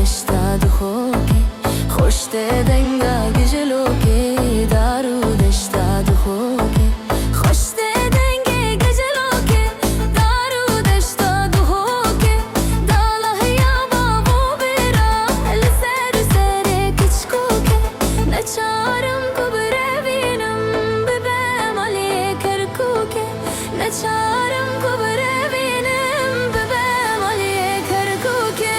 दश्ता दुखो के खुश ते देंगा गिजलो के दारू दश्ता दुखो के खुश ते देंगे गिजलो के दारू दश्ता दुखो के दाला या बाबू बेरा लसर सरे किचको के नचारम कुबरे वीनम बिबे मले करको के नचारम कुबरे वीनम बिबे मले करको के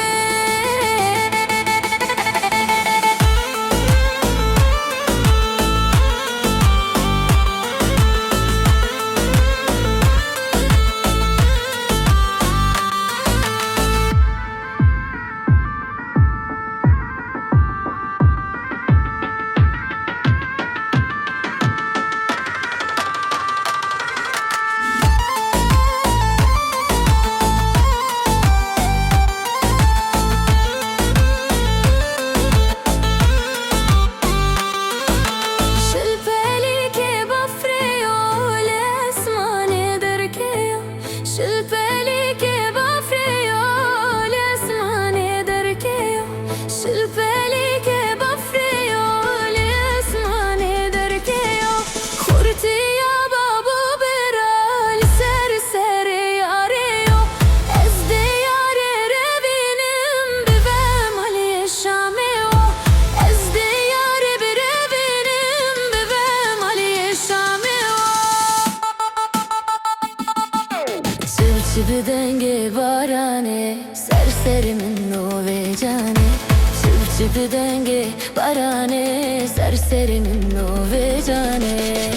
Çıbı denge barane serserimin o ve cane çıbı denge barane serserimin o ve cane